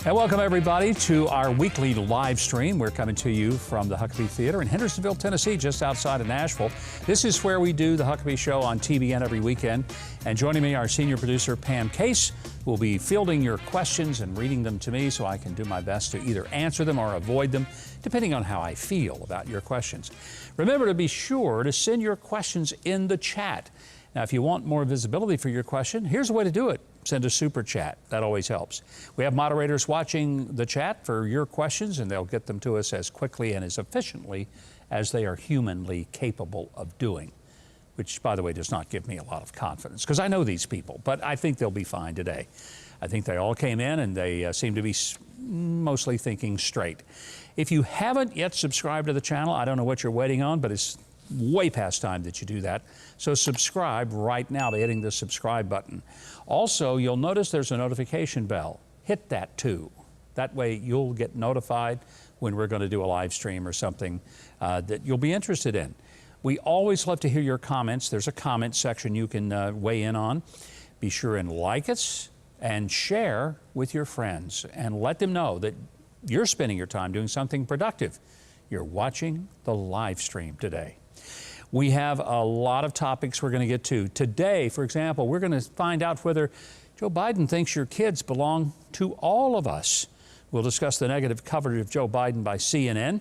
And welcome everybody to our weekly live stream. We're coming to you from the Huckabee Theater in Hendersonville, Tennessee, just outside of Nashville. This is where we do the Huckabee Show on TBN every weekend. And joining me, our senior producer, Pam Case, who will be fielding your questions and reading them to me so I can do my best to either answer them or avoid them, depending on how I feel about your questions. Remember to be sure to send your questions in the chat. Now, if you want more visibility for your question, here's a way to do it. Send a super chat. That always helps. We have moderators watching the chat for your questions, and they'll get them to us as quickly and as efficiently as they are humanly capable of doing, which, by the way, does not give me a lot of confidence, because I know these people, but I think they'll be fine today. I think they all came in, and they seem to be mostly thinking straight. If you haven't yet subscribed to the channel, I don't know what you're waiting on, but it's way past time that you do that. So subscribe right now by hitting the subscribe button. Also, you'll notice there's a notification bell. Hit that too. That way you'll get notified when we're going to do a live stream or something that you'll be interested in. We always love to hear your comments. There's a comment section you can weigh in on. Be sure and like us and share with your friends and let them know that you're spending your time doing something productive. You're watching the live stream today. We have a lot of topics we're going to get to. Today, for example, we're going to find out whether Joe Biden thinks your kids belong to all of us. We'll discuss the negative coverage of Joe Biden by CNN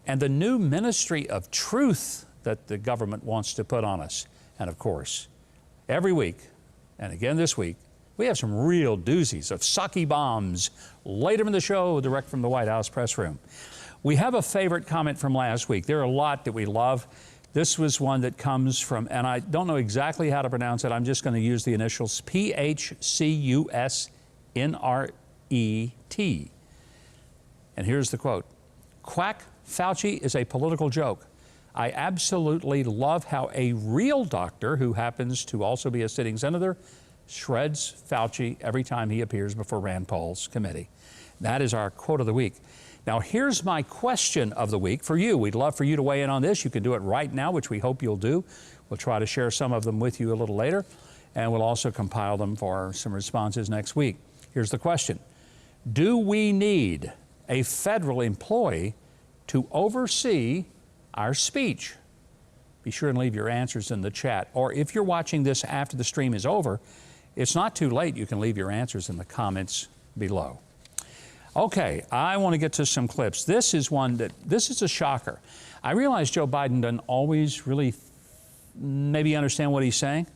and the new ministry of truth that the government wants to put on us. And of course, every week, and again this week, we have some real doozies of sake bombs later in the show, direct from the White House press room. We have a favorite comment from last week. There are a lot that we love. This was one that comes from, and I don't know exactly how to pronounce it. I'm just going to use the initials, P-H-C-U-S-N-R-E-T. And here's the quote. Quack Fauci is a political joke. I absolutely love how a real doctor, who happens to also be a sitting senator, shreds Fauci every time he appears before Rand Paul's committee. That is our quote of the week. Now, here's my question of the week for you. We'd love for you to weigh in on this. You can do it right now, which we hope you'll do. We'll try to share some of them with you a little later, and we'll also compile them for some responses next week. Here's the question. Do we need a federal employee to oversee our speech? Be sure and leave your answers in the chat. Or if you're watching this after the stream is over, it's not too late. You can leave your answers in the comments below. Okay, I want to get to some clips. This is a shocker. I realize Joe Biden doesn't always really maybe understand what he's saying.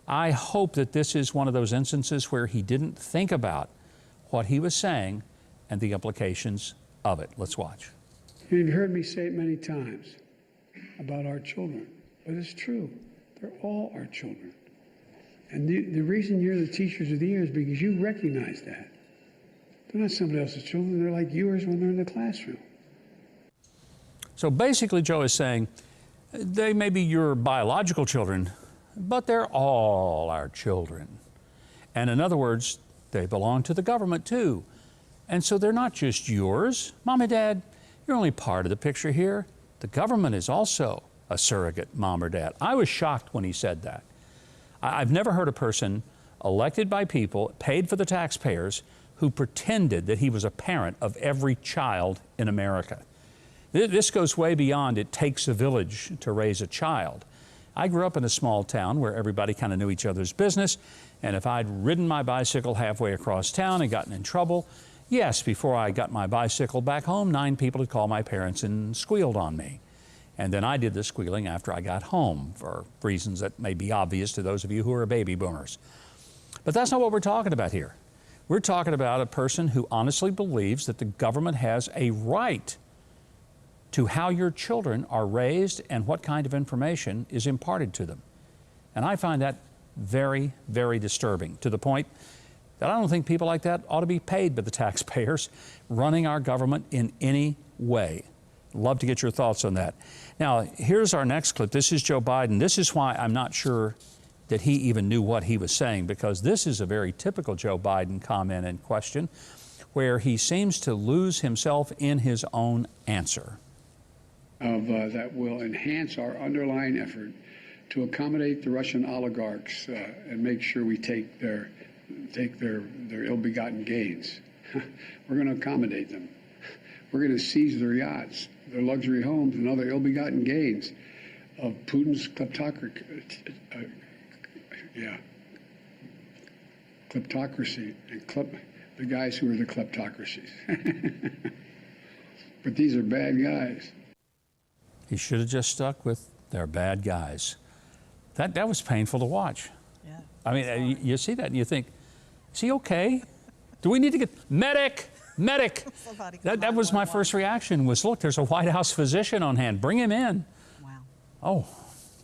I hope that this is one of those instances where he didn't think about what he was saying and the implications of it. Let's watch. You've heard me say it many times about our children, but it's true. They're all our children. And the reason you're the Teachers of the Year is because you recognize that. They're not somebody else's children. They're like yours when they're in the classroom. So basically, Joe is saying, they may be your biological children, but they're all our children. And in other words, they belong to the government too. And so they're not just yours. Mom and Dad, you're only part of the picture here. The government is also a surrogate mom or dad. I was shocked when he said that. I've never heard a person elected by people, paid for the taxpayers, who pretended that he was a parent of every child in America. This goes way beyond it takes a village to raise a child. I grew up in a small town where everybody kind of knew each other's business, and if I'd ridden my bicycle halfway across town and gotten in trouble, yes, before I got my bicycle back home, 9 people had called my parents and squealed on me. And then I did the squealing after I got home for reasons that may be obvious to those of you who are baby boomers. But that's not what we're talking about here. We're talking about a person who honestly believes that the government has a right to how your children are raised and what kind of information is imparted to them. And I find that very, very disturbing, to the point that I don't think people like that ought to be paid by the taxpayers running our government in any way. Love to get your thoughts on that. Now, here's our next clip. This is Joe Biden. This is why I'm not sure that he even knew what he was saying, because this is a very typical Joe Biden comment and question where he seems to lose himself in his own answer. That will enhance our underlying effort to accommodate the Russian oligarchs and make sure we take their ill-begotten gains. We're going to accommodate them. We're going to seize their yachts, their luxury homes, and other ill-begotten gains of Putin's kleptocracy and the guys who are the kleptocracies. But these are bad guys. He should have just stuck with they're bad guys. That was painful to watch. Yeah. I mean, you see that and you think, is he okay? Do we need to get medic? That was my first reaction was, look, there's a White House physician on hand. Bring him in. Wow. Oh,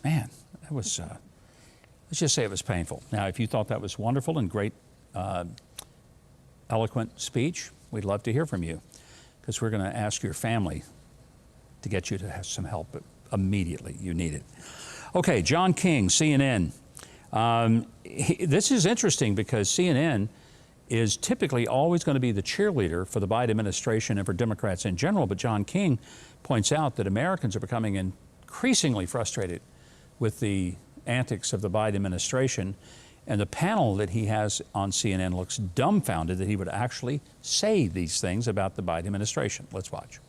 man, that was, let's just say it was painful. Now, if you thought that was wonderful and great, eloquent speech, we'd love to hear from you because we're going to ask your family to get you to have some help immediately. You need it. Okay, John King, CNN. This is interesting because CNN is typically always going to be the cheerleader for the Biden administration and for Democrats in general, but John King points out that Americans are becoming increasingly frustrated with the antics of the Biden administration, and the panel that he has on CNN looks dumbfounded that he would actually say these things about the Biden administration. Let's watch.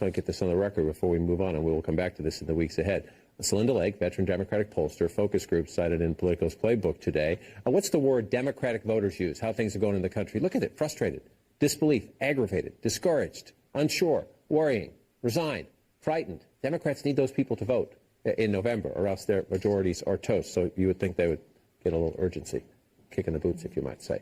I want to get this on the record before we move on, and we will come back to this in the weeks ahead. Celinda Lake, veteran Democratic pollster, focus group cited in Politico's playbook today. What's the word Democratic voters use? How things are going in the country? Look at it. Frustrated, disbelief, aggravated, discouraged, unsure, worrying, resigned, frightened. Democrats need those people to vote in November, or else their majorities are toast. So you would think they would get a little urgency, kick in the boots, if you might say.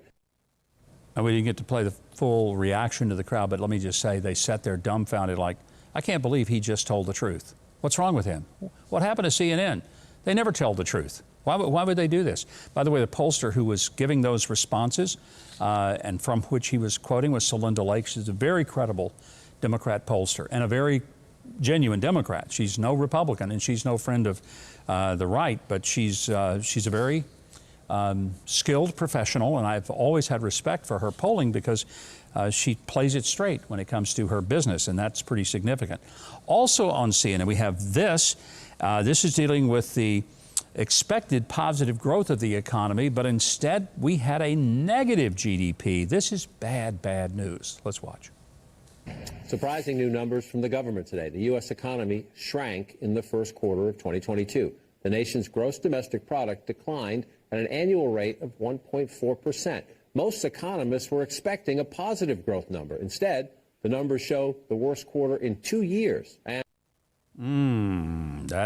And we didn't get to play the full reaction to the crowd, but let me just say they sat there dumbfounded like, I can't believe he just told the truth. What's wrong with him? What happened to CNN? They never tell the truth. Why would they do this? By the way, the pollster who was giving those responses and from which he was quoting was Celinda Lake. She's a very credible Democrat pollster and a very genuine Democrat. She's no Republican and she's no friend of the right, but she's a very skilled professional, and I've always had respect for her polling because she plays it straight when it comes to her business, and that's pretty significant. Also on CNN, we have this. This is dealing with the expected positive growth of the economy, but instead we had a negative GDP. This is bad, bad news. Let's watch. Surprising new numbers from the government today. The U.S. economy shrank in the first quarter of 2022. The nation's gross domestic product declined at an annual rate of 1.4%. Most economists were expecting a positive growth number. Instead, the numbers show the worst quarter in 2 years. That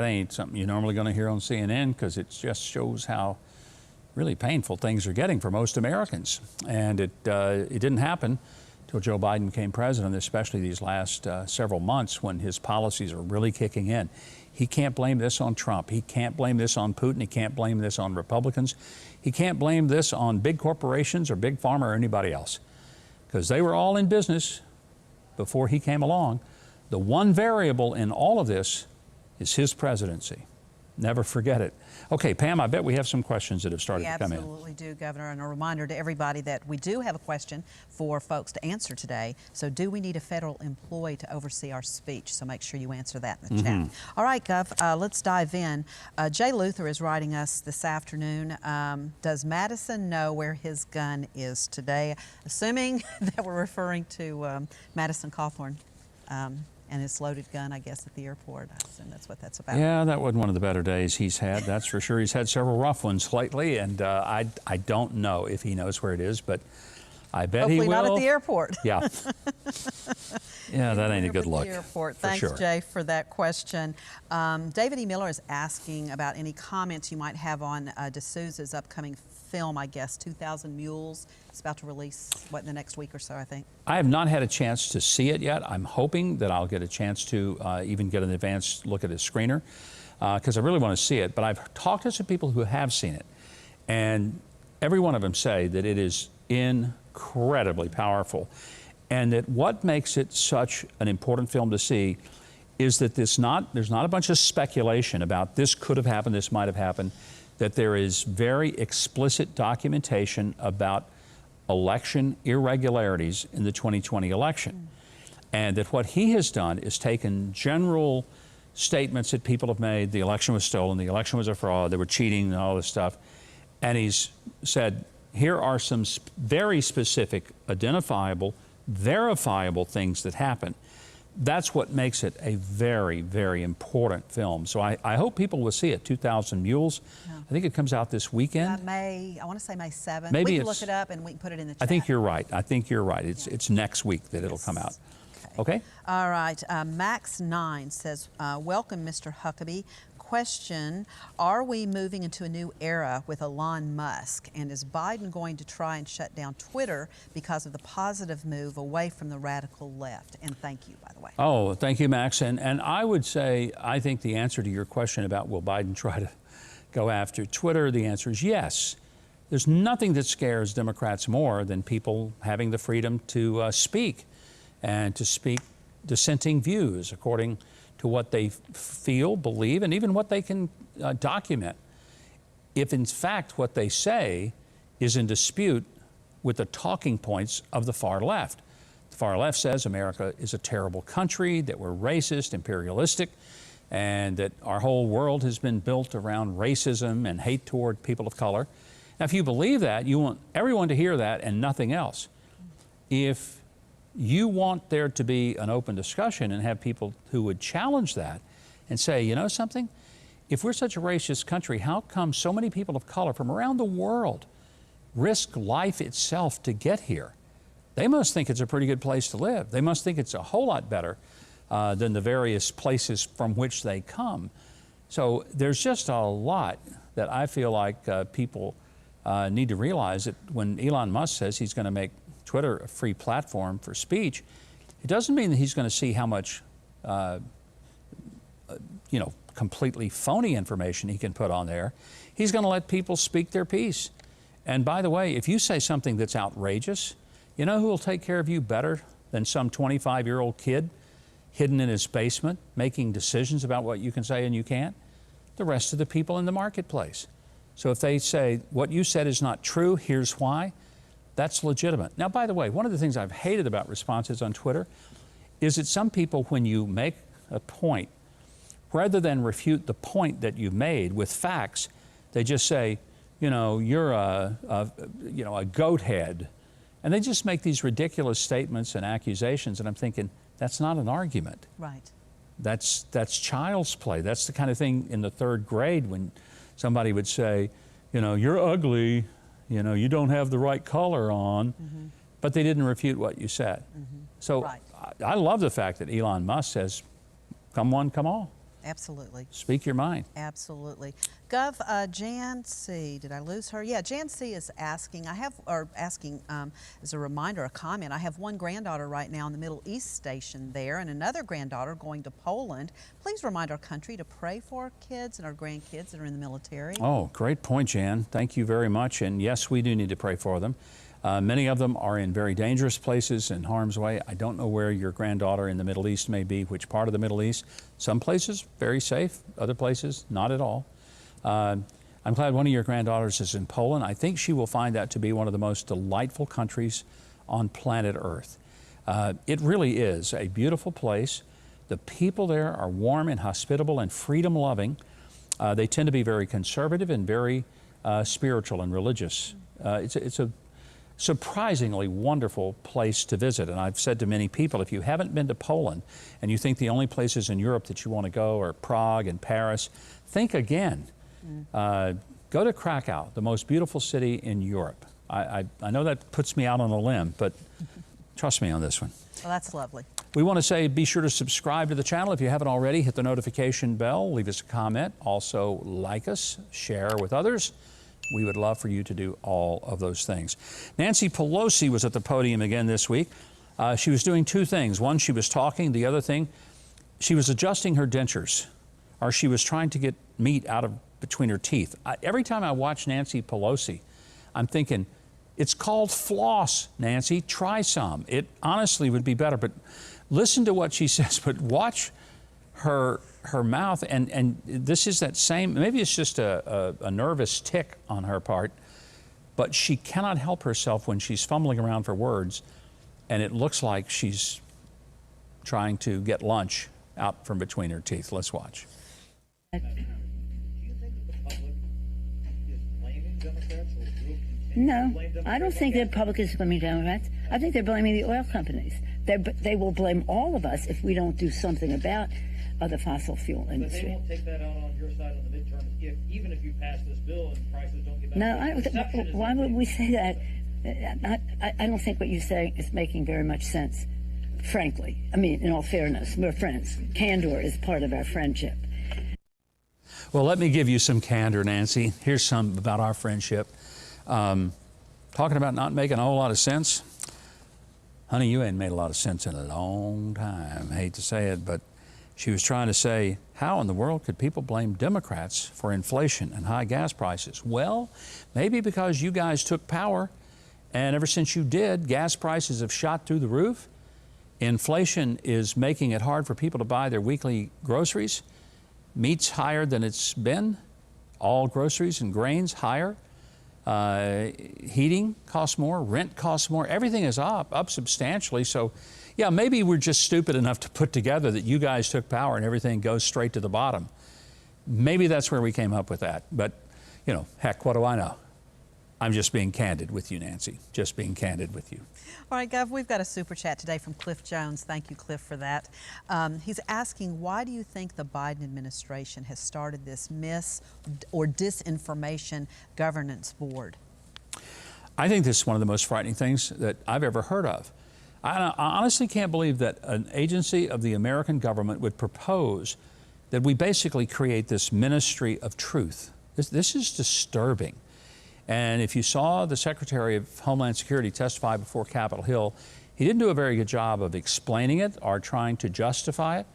ain't something you're normally going to hear on CNN because it just shows how really painful things are getting for most Americans. And it didn't happen until Joe Biden became president, especially these last several months when his policies are really kicking in. He can't blame this on Trump. He can't blame this on Putin. He can't blame this on Republicans. He can't blame this on big corporations or big pharma or anybody else because they were all in business before he came along. The one variable in all of this is his presidency. Never forget it. Okay, Pam, I bet we have some questions that have started to come in. We absolutely do, Governor. And a reminder to everybody that we do have a question for folks to answer today. So do we need a federal employee to oversee our speech? So make sure you answer that in the chat. All right, Gov, let's dive in. Jay Luther is writing us this afternoon. Does Madison know where his gun is today? Assuming that we're referring to Madison Cawthorn. And his loaded gun, I guess, at the airport. I assume that's what that's about. Yeah, that wasn't one of the better days he's had, that's for sure. He's had several rough ones lately, and I don't know if he knows where it is, but I bet he will. Hopefully not at the airport. Yeah. Yeah, that ain't a good look. The airport. Thanks, Jay, for that question. David E. Miller is asking about any comments you might have on D'Souza's upcoming film, I guess, 2,000 Mules. It's about to release, what, in the next week or so, I think? I have not had a chance to see it yet. I'm hoping that I'll get a chance to even get an advanced look at a screener because I really want to see it. But I've talked to some people who have seen it, and every one of them say that it is incredibly powerful, and that what makes it such an important film to see is that there's not a bunch of speculation about this could have happened, this might have happened, that there is very explicit documentation about election irregularities in the 2020 election. And that what he has done is taken general statements that people have made, the election was stolen, the election was a fraud, they were cheating and all this stuff, and he's said, here are some very specific, identifiable, verifiable things that happen. That's what makes it a very, very important film. So I hope people will see it. 2,000 Mules. Yeah. I think it comes out this weekend. I want to say May 7th. Maybe we can look it up and we can put it in the chat. I think you're right. It's next week that it'll come out. Okay. All right. Max9 says, welcome, Mr. Huckabee. Question, are we moving into a new era with Elon Musk? And is Biden going to try and shut down Twitter because of the positive move away from the radical left? And thank you, by the way. Oh, thank you, Max. And I would say, I think the answer to your question about will Biden try to go after Twitter, the answer is yes. There's nothing that scares Democrats more than people having the freedom to speak and to speak dissenting views according to what they feel, believe, and even what they can document. If in fact what they say is in dispute with the talking points of the far left. The far left says America is a terrible country, that we're racist, imperialistic, and that our whole world has been built around racism and hate toward people of color. Now, if you believe that, you want everyone to hear that and nothing else. If you want there to be an open discussion and have people who would challenge that and say, you know something, if we're such a racist country, how come so many people of color from around the world risk life itself to get here? They must think it's a pretty good place to live. They must think it's a whole lot better than the various places from which they come. So there's just a lot that I feel like people need to realize that when Elon Musk says he's going to make Twitter a free platform for speech, it doesn't mean that he's going to see how much, completely phony information he can put on there. He's going to let people speak their piece. And by the way, if you say something that's outrageous, you know who will take care of you better than some 25-year-old kid hidden in his basement making decisions about what you can say and you can't? The rest of the people in the marketplace. So if they say, what you said is not true, here's why, that's legitimate. Now, by the way, one of the things I've hated about responses on Twitter is that some people, when you make a point, rather than refute the point that you made with facts, they just say, you're a goat head. And they just make these ridiculous statements and accusations, and I'm thinking, that's not an argument. Right. That's child's play. That's the kind of thing in the third grade when somebody would say, you're ugly, you don't have the right color on, but they didn't refute what you said. So right. I love the fact that Elon Musk says, come one, come all. Absolutely. Speak your mind. Absolutely. Gov, Jan C., did I lose her? Yeah, Jan C. is asking, as a reminder, a comment, I have one granddaughter right now in the Middle East station there and another granddaughter going to Poland. Please remind our country to pray for our kids and our grandkids that are in the military. Oh, great point, Jan. Thank you very much. And yes, we do need to pray for them. Many of them are in very dangerous places in harm's way. I don't know where your granddaughter in the Middle East may be, which part of the Middle East. Some places, very safe. Other places, not at all. I'm glad one of your granddaughters is in Poland. I think she will find that to be one of the most delightful countries on planet Earth. It really is a beautiful place. The people there are warm and hospitable and freedom-loving. They tend to be very conservative and very spiritual and religious. It's a surprisingly wonderful place to visit. And I've said to many people, if you haven't been to Poland and you think the only places in Europe that you want to go are Prague and Paris, think again. Go to Krakow, the most beautiful city in Europe. I know that puts me out on a limb, but trust me on this one. Well, that's lovely. We want to say be sure to subscribe to the channel if you haven't already. Hit the notification bell, leave us a comment. Also like us, share with others. We would love for you to do all of those things. Nancy Pelosi was at the podium again this week. She was doing two things. One, she was talking. The other thing, she was adjusting her dentures, or she was trying to get meat out of between her teeth. Every time I watch Nancy Pelosi, I'm thinking, it's called floss, Nancy. Try some. It honestly would be better. But listen to what she says, but watch her mouth, and this is that same, maybe it's just a nervous tick on her part, but she cannot help herself when she's fumbling around for words, and it looks like she's trying to get lunch out from between her teeth. Let's watch. Do you think that the public is blaming Democrats or will No, I don't think the Republicans are blaming Democrats. I think they're blaming the oil companies. They will blame all of us if we don't do something about the fossil fuel industry. But they won't take that out on your side on the midterm, even if you pass this bill and prices don't get back. No, why would we say that? I don't think what you say is making very much sense, frankly. I mean, in all fairness, we're friends. Candor is part of our friendship. Well, let me give you some candor, Nancy. Here's some about our friendship. Talking about not making a whole lot of sense. Honey, you ain't made a lot of sense in a long time. I hate to say it, but she was trying to say, how in the world could people blame Democrats for inflation and high gas prices? Well, maybe because you guys took power, and ever since you did, gas prices have shot through the roof. Inflation is making it hard for people to buy their weekly groceries. Meat's higher than it's been. All groceries and grains higher. Heating costs more, rent costs more, everything is up substantially. So yeah, maybe we're just stupid enough to put together that you guys took power and everything goes straight to the bottom. Maybe that's where we came up with that. But, you know, heck, what do I know? I'm just being candid with you, Nancy, just being candid with you. All right, Gov, we've got a super chat today from Cliff Jones. Thank you, Cliff, for that. He's asking, why do you think the Biden administration has started this or disinformation governance board? I think this is one of the most frightening things that I've ever heard of. I honestly can't believe that an agency of the American government would propose that we basically create this ministry of truth. This is disturbing. And if you saw the Secretary of Homeland Security testify before Capitol Hill, he didn't do a very good job of explaining it or trying to justify it.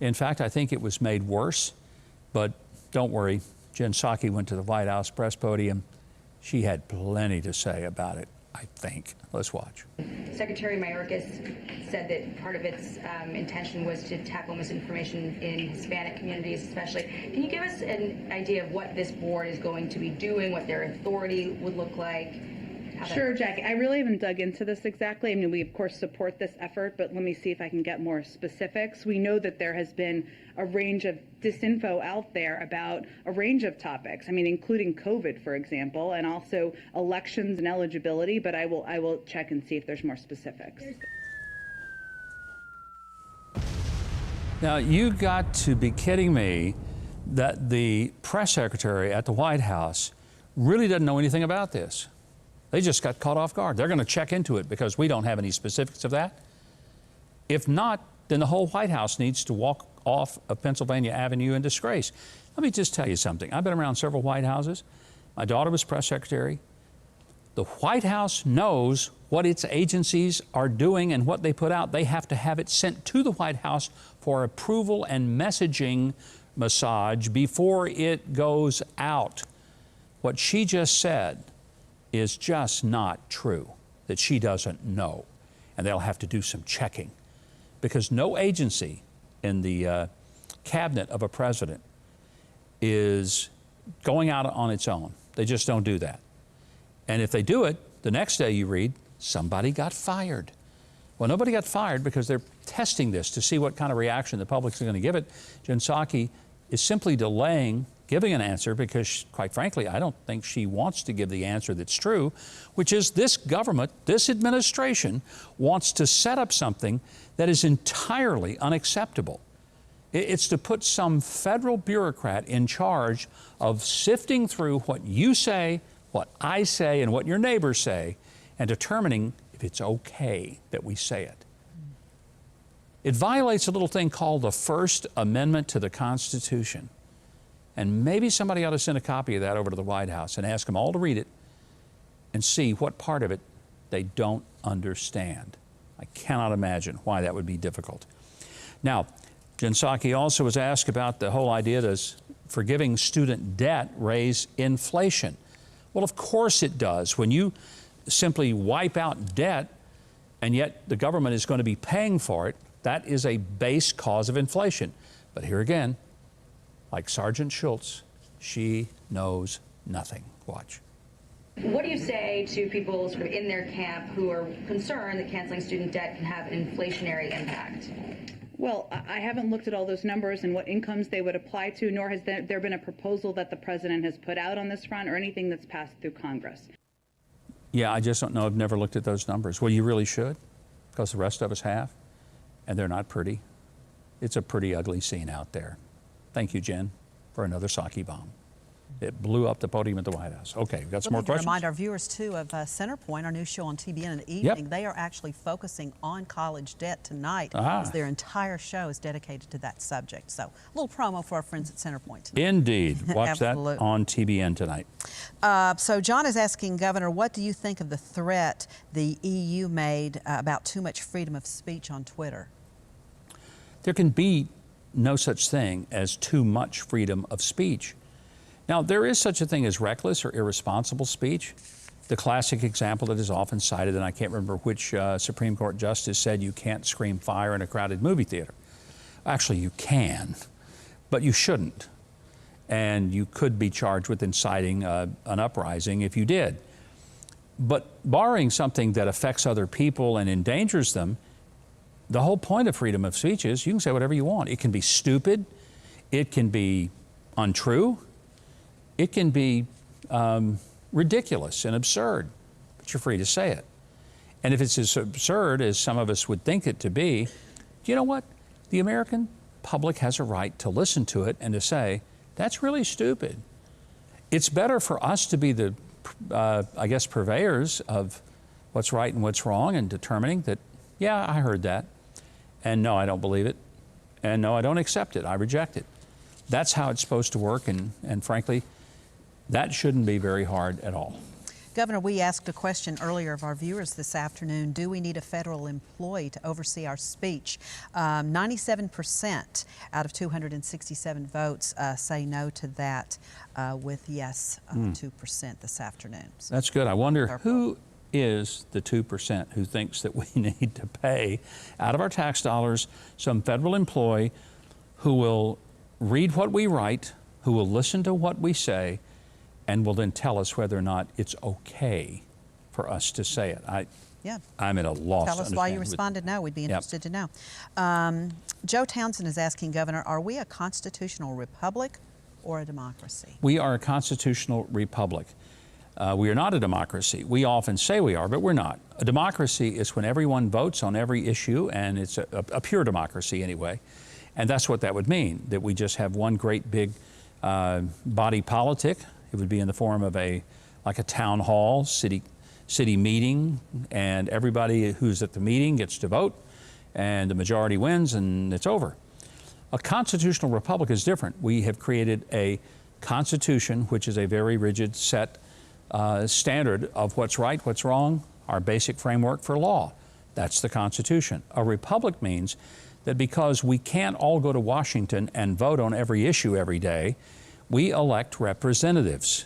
In fact, I think it was made worse. But don't worry, Jen Psaki went to the White House press podium. She had plenty to say about it, I think. Let's watch. Secretary Mayorkas said that part of its intention was to tackle misinformation in Hispanic communities especially. Can you give us an idea of what this board is going to be doing, what their authority would look like? Sure, Jackie. I really haven't dug into this exactly. I mean, we, of course, support this effort, but let me see if I can get more specifics. We know that there has been a range of disinfo out there about a range of topics, I mean, including COVID, for example, and also elections and eligibility, but I will check and see if there's more specifics. Now, you got to be kidding me that the press secretary at the White House really doesn't know anything about this. They just got caught off guard. They're going to check into it because we don't have any specifics of that. If not, then the whole White House needs to walk off of Pennsylvania Avenue in disgrace. Let me just tell you something. I've been around several White Houses. My daughter was press secretary. The White House knows what its agencies are doing and what they put out. They have to have it sent to the White House for approval and messaging massage before it goes out. What she just said is just not true, that she doesn't know. And they'll have to do some checking because no agency in the cabinet of a president is going out on its own. They just don't do that. And if they do it, the next day you read, somebody got fired. Well, nobody got fired because they're testing this to see what kind of reaction the public's going to give it. Jen Psaki is simply delaying giving an answer because, quite frankly, I don't think she wants to give the answer that's true, which is this government, this administration, wants to set up something that is entirely unacceptable. It's to put some federal bureaucrat in charge of sifting through what you say, what I say, and what your neighbors say, and determining if it's okay that we say it. It violates a little thing called the First Amendment to the Constitution. And maybe somebody ought to send a copy of that over to the White House and ask them all to read it and see what part of it they don't understand. I cannot imagine why that would be difficult. Now, Jen Psaki also was asked about the whole idea, does forgiving student debt raise inflation? Well, of course it does. When you simply wipe out debt and yet the government is going to be paying for it, that is a base cause of inflation. But here again, like Sergeant Schultz, she knows nothing. Watch. What do you say to people sort of in their camp who are concerned that canceling student debt can have an inflationary impact? Well, I haven't looked at all those numbers and what incomes they would apply to, nor has there been a proposal that the president has put out on this front or anything that's passed through Congress. Yeah, I just don't know. I've never looked at those numbers. Well, you really should, because the rest of us have, and they're not pretty. It's a pretty ugly scene out there. Thank you, Jen, for another sake bomb. It blew up the podium at the White House. Okay, we've got some more questions. Remind our viewers, too, of Centerpoint, our new show on TBN in the evening. Yep. They are actually focusing on college debt tonight, Ah. as their entire show is dedicated to that subject. So, a little promo for our friends at Centerpoint tonight. Indeed. Watch that Absolutely. on TBN tonight. So John is asking, Governor, what do you think of the threat the EU made about too much freedom of speech on Twitter? There can be no such thing as too much freedom of speech. Now, there is such a thing as reckless or irresponsible speech. The classic example that is often cited, and I can't remember which Supreme Court justice said you can't scream fire in a crowded movie theater. Actually, you can, but you shouldn't. And you could be charged with inciting an uprising if you did. But barring something that affects other people and endangers them, the whole point of freedom of speech is you can say whatever you want. It can be stupid, it can be untrue, it can be ridiculous and absurd, but you're free to say it. And if it's as absurd as some of us would think it to be, you know what? The American public has a right to listen to it and to say, that's really stupid. It's better for us to be the, I guess, purveyors of what's right and what's wrong and determining that, yeah, I heard that, and no, I don't believe it, and no, I don't accept it, I reject it. That's how it's supposed to work, and frankly, that shouldn't be very hard at all. Governor, we asked a question earlier of our viewers this afternoon. Do we need a federal employee to oversee our speech? 97% out of 267 votes say no to that, with yes, 2% this afternoon. So that's good. I wonder who is the 2% who thinks that we need to pay out of our tax dollars some federal employee who will read what we write, who will listen to what we say, and will then tell us whether or not it's okay for us to say it. I'm at a loss to tell us why you responded no. We'd be interested to know. Joe Townsend is asking, Governor, are we a constitutional republic or a democracy? We are a constitutional republic. We are not a democracy. We often say we are, but we're not. A democracy is when everyone votes on every issue, and it's a pure democracy anyway. And that's what that would mean, that we just have one great big body politic. It would be in the form of like a town hall, city meeting, and everybody who's at the meeting gets to vote, and the majority wins, and it's over. A constitutional republic is different. We have created a constitution, which is a very rigid set standard of what's right, what's wrong, our basic framework for law. That's the Constitution. A republic means that because we can't all go to Washington and vote on every issue every day, we elect representatives,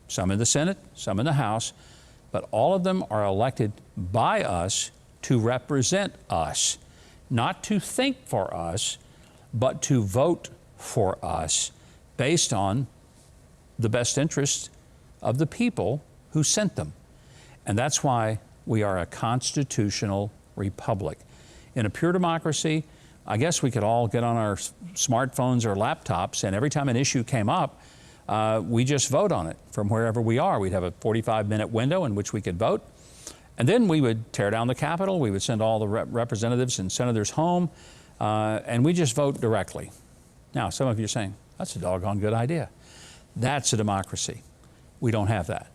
some in the Senate, some in the House, but all of them are elected by us to represent us, not to think for us, but to vote for us based on the best interests of the people who sent them. And that's why we are a constitutional republic. In a pure democracy, I guess we could all get on our smartphones or laptops, and every time an issue came up, we just vote on it from wherever we are. We'd have a 45-minute window in which we could vote, and then we would tear down the Capitol. We would send all the representatives and senators home, and we just vote directly. Now, some of you are saying, that's a doggone good idea. That's a democracy. We don't have that.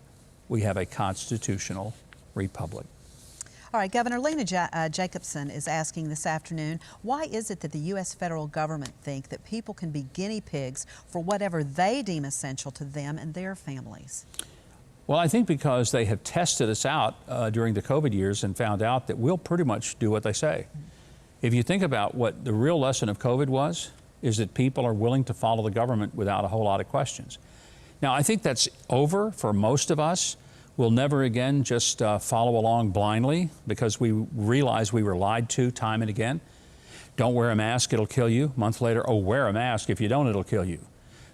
We have a constitutional republic. All right, Governor Lena Jacobson is asking this afternoon, why is it that the U.S. federal government think that people can be guinea pigs for whatever they deem essential to them and their families? Well, I think because they have tested us out during the COVID years and found out that we'll pretty much do what they say. If you think about what the real lesson of COVID was, is that people are willing to follow the government without a whole lot of questions. Now, I think that's over for most of us. We'll never again just follow along blindly because we realize we were lied to time and again. Don't wear a mask, it'll kill you. A month later, oh, wear a mask. If you don't, it'll kill you.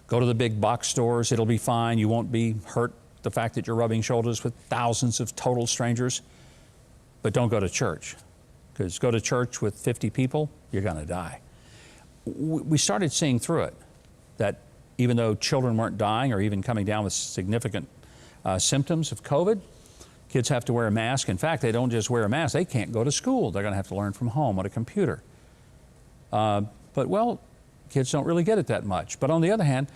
Go to the big box stores, it'll be fine. You won't be hurt the fact that you're rubbing shoulders with thousands of total strangers. But don't go to church, because go to church with 50 people, you're going to die. We started seeing through it that even though children weren't dying or even coming down with significant symptoms of COVID, Kids have to wear a mask. In fact, they don't just wear a mask, they can't go to school. They're going to have to learn from home on a computer. But, well, kids don't really get it that much. But on the other hand,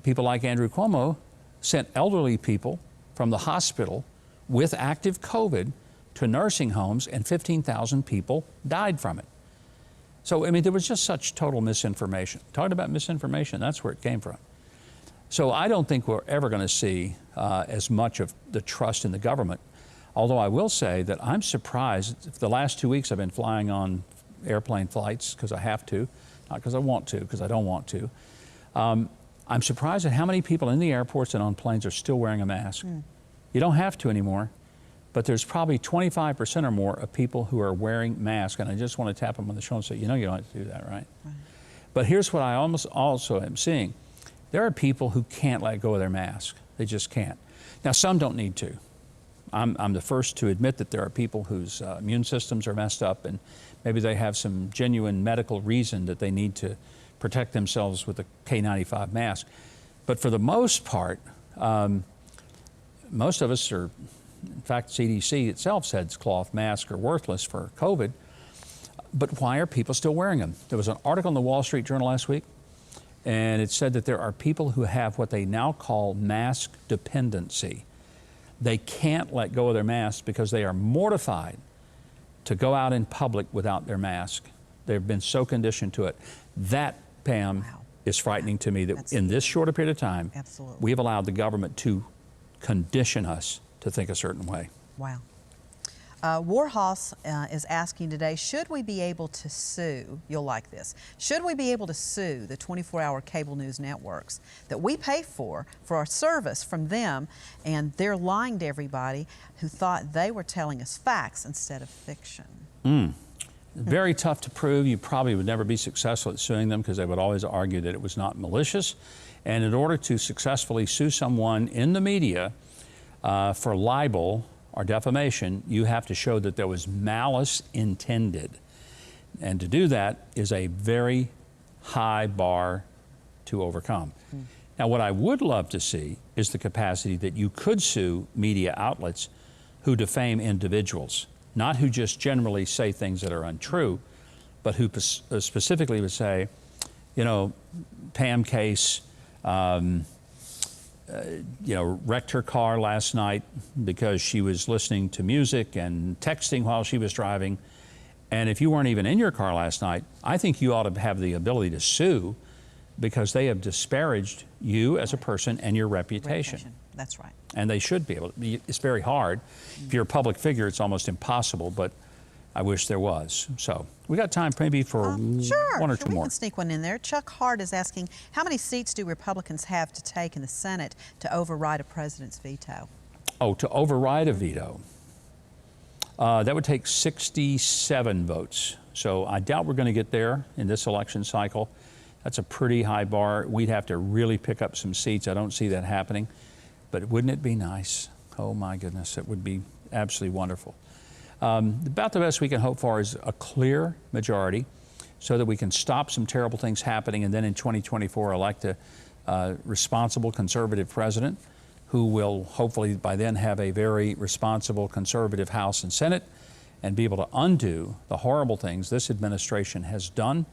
people like Andrew Cuomo sent elderly people from the hospital with active COVID to nursing homes, and 15,000 people died from it. So, I mean, there was just such total misinformation. Talking about misinformation, that's where it came from. So I don't think we're ever going to see as much of the trust in the government. Although I will say that I'm surprised. The last 2 weeks I've been flying on airplane flights because I have to, not because I want to, because I don't want to. I'm surprised at how many people in the airports and on planes are still wearing a mask. You don't have to anymore, but there's probably 25% or more of people who are wearing masks, and I just want to tap them on the shoulder and say, you know you don't have to do that, right? But here's what I almost also am seeing. There are people who can't let go of their mask. They just can't. Now, some don't need to. I'm the first to admit that there are people whose immune systems are messed up, and maybe they have some genuine medical reason that they need to protect themselves with a K95 mask. But for the most part, most of us are, in fact, CDC itself says cloth masks are worthless for COVID. But why are people still wearing them? There was an article in the Wall Street Journal last week, and it said that there are people who have what they now call mask dependency. They can't let go of their masks because they are mortified to go out in public without their mask. They've been so conditioned to it. That, Pam, is frightening to me, that in this short a period of time, we have allowed the government to condition us to think a certain way. Wow. Warhouse is asking today, should we be able to sue, you'll like this, should we be able to sue the 24-hour cable news networks that we pay for our service from them, and they're lying to everybody who thought they were telling us facts instead of fiction? Very tough to prove. You probably would never be successful at suing them because they would always argue that it was not malicious. And in order to successfully sue someone in the media for libel or defamation, you have to show that there was malice intended. And to do that is a very high bar to overcome. Now, what I would love to see is the capacity that you could sue media outlets who defame individuals, not who just generally say things that are untrue, but who specifically would say, you know, Pam Case, wrecked her car last night because she was listening to music and texting while she was driving. And if you weren't even in your car last night, I think you ought to have the ability to sue because they have disparaged you as a person and your reputation. That's right. And they should be able to. It's very hard. If you're a public figure, it's almost impossible, but I wish there was. So we got time maybe for one or two more. We can sneak one in there. Chuck Hart is asking, how many seats do Republicans have to take in the Senate to override a president's veto? Oh, to override a veto. That would take 67 votes. So I doubt we're going to get there in this election cycle. That's a pretty high bar. We'd have to really pick up some seats. I don't see that happening. But wouldn't it be nice? Oh, my goodness. It would be absolutely wonderful. About the best we can hope for is a clear majority so that we can stop some terrible things happening and then in 2024 elect a responsible conservative president who will hopefully by then have a very responsible conservative House and Senate and be able to undo the horrible things this administration has done,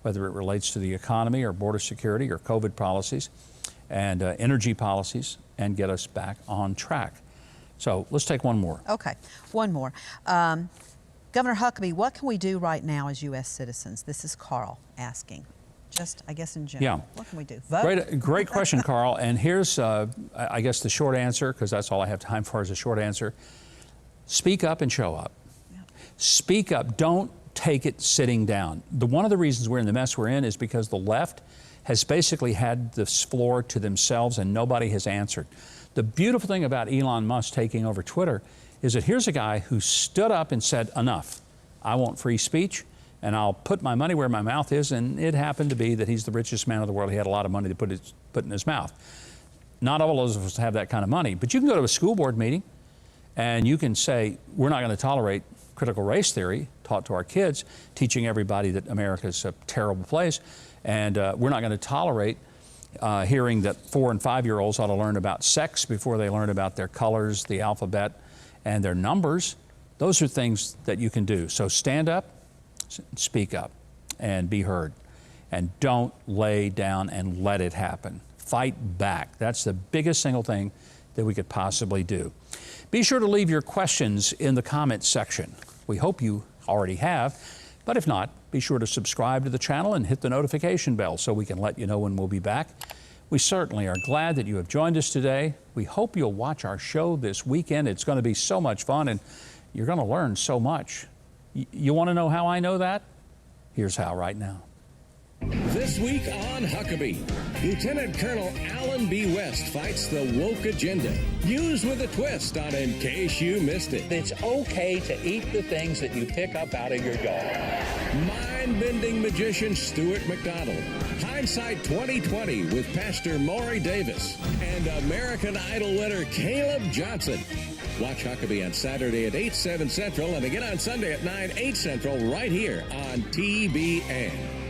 whether it relates to the economy or border security or COVID policies and energy policies, and get us back on track. So let's take one more. Okay, one more. Governor Huckabee, what can we do right now as U.S. citizens? This is Carl asking. Just, I guess, in general. Yeah. What can we do? Vote? Great question, Carl. And here's, I guess, the short answer, because that's all I have time for is a short answer. Speak up and show up. Yeah. Speak up. Don't take it sitting down. One of the reasons we're in the mess we're in is because the left has basically had this floor to themselves and nobody has answered. The beautiful thing about Elon Musk taking over Twitter is that here's a guy who stood up and said, enough. I want free speech, and I'll put my money where my mouth is, and it happened to be that he's the richest man in the world. He had a lot of money to put in his mouth. Not all of us have that kind of money, but you can go to a school board meeting, and you can say, we're not going to tolerate critical race theory taught to our kids, teaching everybody that America is a terrible place, and we're not going to tolerate hearing that 4- and 5-year-olds ought to learn about sex before they learn about their colors, the alphabet, and their numbers. Those are things that you can do. So stand up, speak up, and be heard. And don't lay down and let it happen. Fight back. That's the biggest single thing that we could possibly do. Be sure to leave your questions in the comments section. We hope you already have, but if not, be sure to subscribe to the channel and hit the notification bell so we can let you know when we'll be back. We certainly are glad that you have joined us today. We hope you'll watch our show this weekend. It's going to be so much fun, and you're going to learn so much. You want to know how I know that? Here's how right now. This week on Huckabee, Lieutenant Colonel Alan B. West fights the woke agenda. News with a twist on In Case You Missed It. It's okay to eat the things that you pick up out of your yard. Mind-bending magician Stuart McDonald. Hindsight 2020 with Pastor Maury Davis. And American Idol winner Caleb Johnson. Watch Huckabee on Saturday at 8, 7 Central and again on Sunday at 9, 8 Central right here on TBN.